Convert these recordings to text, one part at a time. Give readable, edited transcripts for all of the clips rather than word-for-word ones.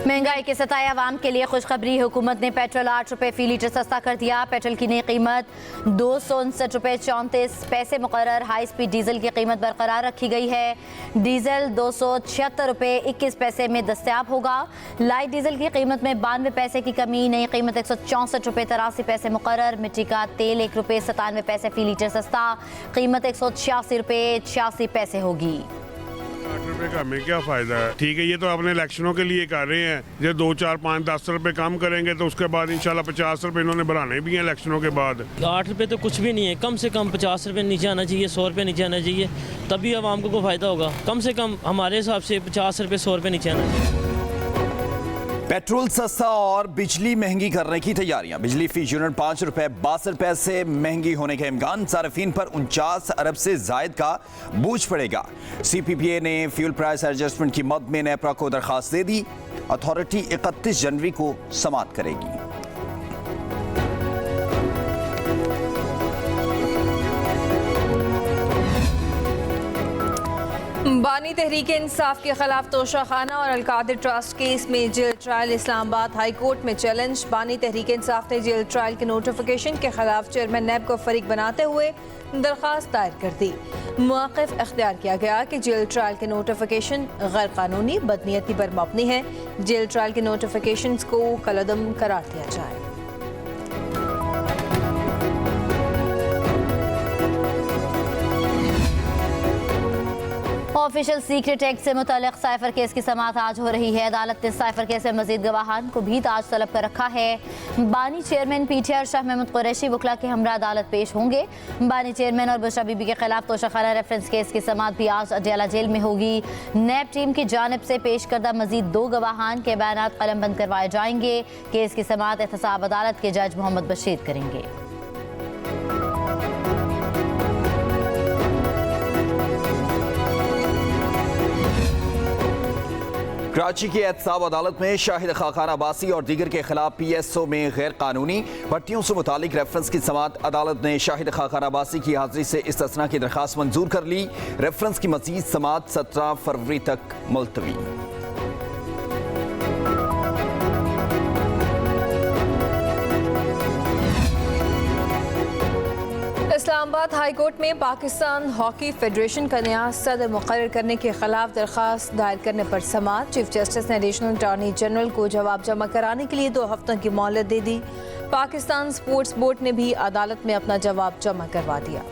महंगाई के सताए अवाम के लिए खुशखबरी। हुकूमत ने पेट्रोल 8 रुपये फी लीटर सस्ता कर दिया। पेट्रोल की नई कीमत 259 रुपये 34 पैसे मुकर्रर। हाई स्पीड डीजल की कीमत बरकरार रखी गई है। डीजल 276 रुपये 21 पैसे में दस्तयाब होगा। लाइट डीजल की कीमत में 92 पैसे की कमी। नई कीमत 164 रुपये 83 पैसे मुकर्रर। मिट्टी का तेल 1 रुपये 97 पैसे फी लीटर सस्ता, कीमत 186 रुपये 86 पैसे होगी। 8 रुपये का हमें क्या फ़ायदा है? ठीक है, ये तो अपने इलेक्शनों के लिए कर रहे हैं। ये 2, 4, 5, 10 रुपये कम करेंगे तो उसके बाद इंशाल्लाह 50 रुपये इन्होंने बढ़ाने भी हैं इलेक्शनों के बाद। 8 रुपये तो कुछ भी नहीं है। कम से कम 50 रुपये नीचे आना चाहिए, 100 रुपये नीचे आना चाहिए, तभी आवाम को फ़ायदा होगा। कम से कम हमारे हिसाब से 50 रुपये 100 रुपये नीचे आना चाहिए। पेट्रोल सस्ता और बिजली महंगी करने की तैयारियां। बिजली फी यूनिट 5 रुपये 62 पैसे महंगी होने के इम्कान। सार्फिन पर 49 अरब से जायद का बोझ पड़ेगा। CPPA ने फ्यूल प्राइस एडजस्टमेंट की मद में नेपरा को दरखास्त दे दी। अथॉरिटी 31 जनवरी को समाअत करेगी। बानी तहरीक इंसाफ के खिलाफ तोशाखाना और अलकादिर ट्रस्ट केस में jail trial Islamabad high court में चैलेंज। बानी तहरीक इंसाफ ने जेल ट्रायल के नोटिफिकेशन के खिलाफ चेयरमैन नैब को फरीक बनाते हुए दरख्वास्त दायर कर दी। मौक़िफ़ इख्तियार किया गया कि जेल ट्रायल के नोटिफिकेशन गैर कानूनी बदनीयती पर मबनी है। जेल ट्रायल के नोटिफिकेशन को कलअदम करार दिया जाए। ऑफिशियल सीक्रेट एक्ट से मुतल्लिक़ साइफर केस की समाअत आज हो रही है। अदालत ने साइफर केस में मजीद गवाहान को भी आज तलब कर रखा है। बानी चेयरमैन PTR शाह महमूद कुरैशी वकला के हमरा अदालत पेश होंगे। बानी चेयरमैन और बुशरा बीबी के खिलाफ तोशाखाना रेफरेंस केस की समाअत भी आज अडयाला जेल में होगी। नैब टीम की जानिब से पेश करदा मजीद 2 गवाहान के बयानात कलमबंद करवाए जाएंगे। केस की समाअत एहतसाब अदालत के जज मोहम्मद बशीर करेंगे। कराची की एहतसाब अदालत में शाहिद खाखान अब्बासी और दीगर के खिलाफ PSO में गैर कानूनी भट्टियों से मुतालिक रेफरेंस की समाअत। अदालत ने शाहिद खाखान अब्बासी की हाजिरी से इस्तिस्ना की दरख्वास्त मंजूर कर ली। रेफरेंस की मजीद समाअत 17 फरवरी तक मुलतवी। इस्लामाबाद हाई कोर्ट में पाकिस्तान हॉकी फेडरेशन का नया सदर मुकर्रर करने के खिलाफ दरख्वास्त दायर करने पर समाअत। चीफ जस्टिस ने एडिशनल अटॉर्नी जनरल को जवाब जमा कराने के लिए 2 हफ्तों की मोहलत दे दी। पाकिस्तान स्पोर्ट्स बोर्ड ने भी अदालत में अपना जवाब जमा करवा दिया।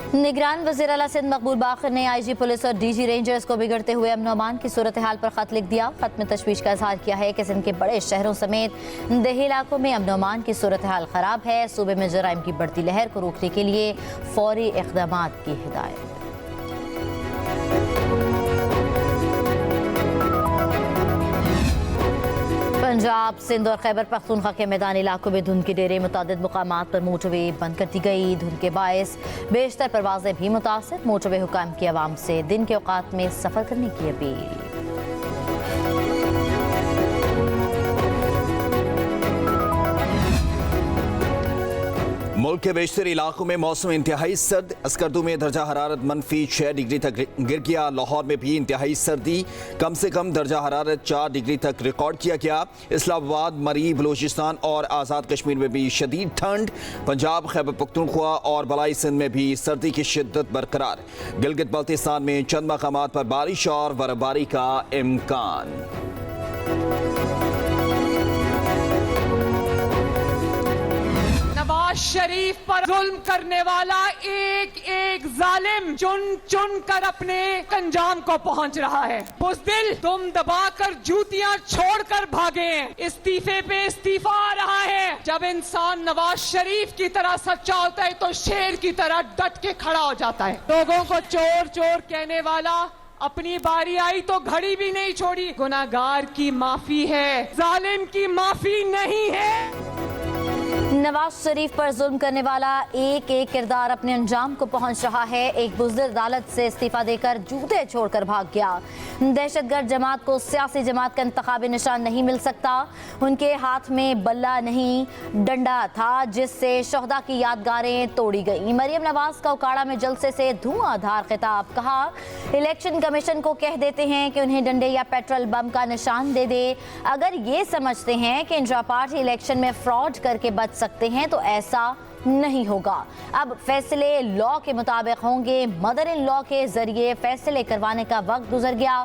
निगरान वज़ीर आला सिंध मकबूल बाखर ने IG पुलिस और DG रेंजर्स को बिगड़ते हुए अमन अमान की सूरत हाल पर खत लिख दिया। खत में तशवीश का इजहार किया है कि सिंध के बड़े शहरों समेत देही इलाकों में अमन अमान की सूरत हाल खराब है। सूबे में जराइम की बढ़ती लहर को रोकने के लिए फौरी इक़दामात की हिदायत। पंजाब, सिंध और खैबर पख्तूनख्वा के मैदानी इलाकों में धुंध के डेरे। मुतादिद मुकामात पर मोटरवे बंद कर दी गई। धुंध के बायस बेशतर परवाजें भी मुतासर। मोटरवे हुकाम की आवाम से दिन के औकात में सफर करने की अपील। मुल्क के बेशतर इलाकों में मौसम इंतहाई सर्द। अस्करदू में दर्जा हरारत -6 डिग्री तक गिर गया। लाहौर में भी इंतहाई सर्दी, कम से कम दर्जा हरारत 4 डिग्री तक रिकॉर्ड किया गया। इस्लामाबाद, मरी, बलूचिस्तान और आज़ाद कश्मीर में भी शदीद ठंड। पंजाब, खैबर पख्तूनख्वा और बलाई सिंध में भी सर्दी की शिद्दत बरकरार। गिलगित बल्तिस्तान में चंद मकामात पर बारिश और बर्फबारी का इम्कान। नवाज शरीफ पर जुल्म करने वाला एक एक जालिम चुन चुन कर अपने अंजाम को पहुंच रहा है। बुज़दिल, तुम दबाकर जूतियां छोड़कर भागे हैं। इस्तीफे पे इस्तीफा आ रहा है। जब इंसान नवाज शरीफ की तरह सच्चा होता है तो शेर की तरह डट के खड़ा हो जाता है। लोगों को चोर चोर कहने वाला अपनी बारी आई तो घड़ी भी नहीं छोड़ी। गुनाहगार की माफी है, जालिम की माफी नहीं है। नवाज शरीफ पर जुल्म करने वाला एक एक किरदार अपने अंजाम को पहुंच रहा है। एक बुज़दिल अदालत से इस्तीफा देकर जूते छोड़कर भाग गया। दहशतगर्द जमात को सियासी जमात का इंतखाबी निशान नहीं मिल सकता। उनके हाथ में बल्ला नहीं डंडा था जिससे शहदा की यादगारें तोड़ी गई। मरियम नवाज का उकाड़ा में जलसे से धुआंधार खिताब। कहा इलेक्शन कमीशन को कह देते हैं कि उन्हें डंडे या पेट्रोल बम का निशान दे दे। अगर ये समझते हैं कि इंदिरा पार्टी इलेक्शन में फ्रॉड करके बच सकते हैं तो ऐसा नहीं होगा। अब फैसले लॉ के मुताबिक होंगे। मदर इन लॉ के जरिए फैसले करवाने का वक्त गुजर गया।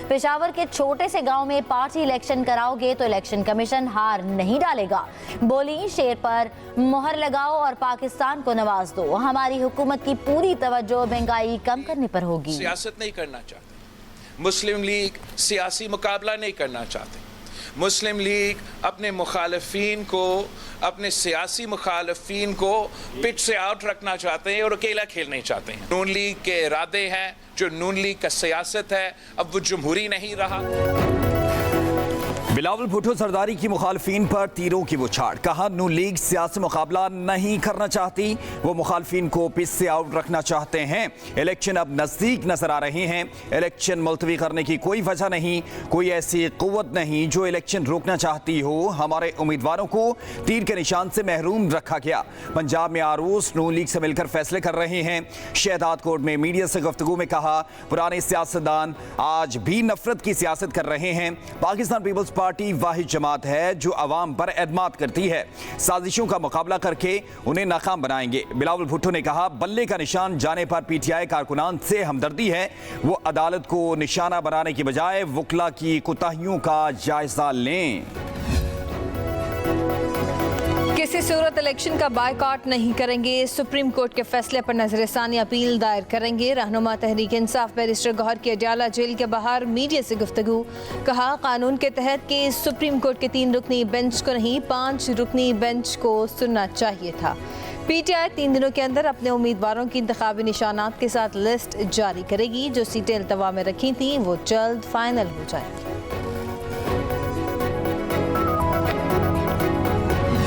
पेशावर के छोटे से गांव में पार्टी इलेक्शन कराओगे तो इलेक्शन कमीशन हार नहीं डालेगा। बोली शेर पर मोहर लगाओ और पाकिस्तान को नवाज दो। हमारी हुकूमत की पूरी तवज्जो महंगाई कम करने पर होगी। सियासत नहीं करना चाहते। मुस्लिम लीग सियासी मुकाबला नहीं करना चाहते। मुस्लिम लीग अपने मुखालफीन को, अपने सियासी मुखालफीन को पिच से आउट रखना चाहते हैं और अकेला खेलना चाहते हैं। नून लीग के इरादे हैं, जो नून लीग का सियासत है, अब वो जमहूरी नहीं रहा। बिलावल भुट्टो सरदारी की मुखालफीन पर तीरों की बौछार। कहा नून लीग सियासी मुकाबला नहीं करना चाहती, वो मुखालफीन को पिच से आउट रखना चाहते हैं। इलेक्शन अब नजदीक नजर आ रहे हैं। इलेक्शन मुलतवी करने की कोई वजह नहीं, कोई ऐसी कुव्वत नहीं जो इलेक्शन रोकना चाहती हो। हमारे उम्मीदवारों को तीर के निशान से महरूम रखा गया। पंजाब में आरोस नून लीग से मिलकर फैसले कर रहे हैं। शहदाद कोर्ट में मीडिया से गुफ्तगू में कहा पुराने सियासतदान आज भी नफरत की सियासत कर रहे हैं। पाकिस्तान पीपल्स पार्टी वाहिद जमात है जो अवाम पर एतमाद करती है। साजिशों का मुकाबला करके उन्हें नाकाम बनाएंगे। बिलावल भुट्टो ने कहा बल्ले का निशान जाने पर पीटीआई कारकुनान से हमदर्दी है। वो अदालत को निशाना बनाने की बजाय वकला की कोताहियों का जायजा लें। किसी सूरत इलेक्शन का बायकॉट नहीं करेंगे। सुप्रीम कोर्ट के फैसले पर नजरसानी अपील दायर करेंगे। रहनुमा तहरीक इंसाफ बैरिस्टर गौहर की अडयाला जेल के बाहर मीडिया से गुफ्तगू। कहा कानून के तहत के सुप्रीम कोर्ट के 3 रुकनी बेंच को नहीं 5 रुकनी बेंच को सुनना चाहिए था। पीटीआई 3 दिनों के अंदर अपने उम्मीदवारों की इंतखाबी निशानात के साथ लिस्ट जारी करेगी। जो सीटें इल्तवा में रखी थी वो जल्द फाइनल हो जाएंगी।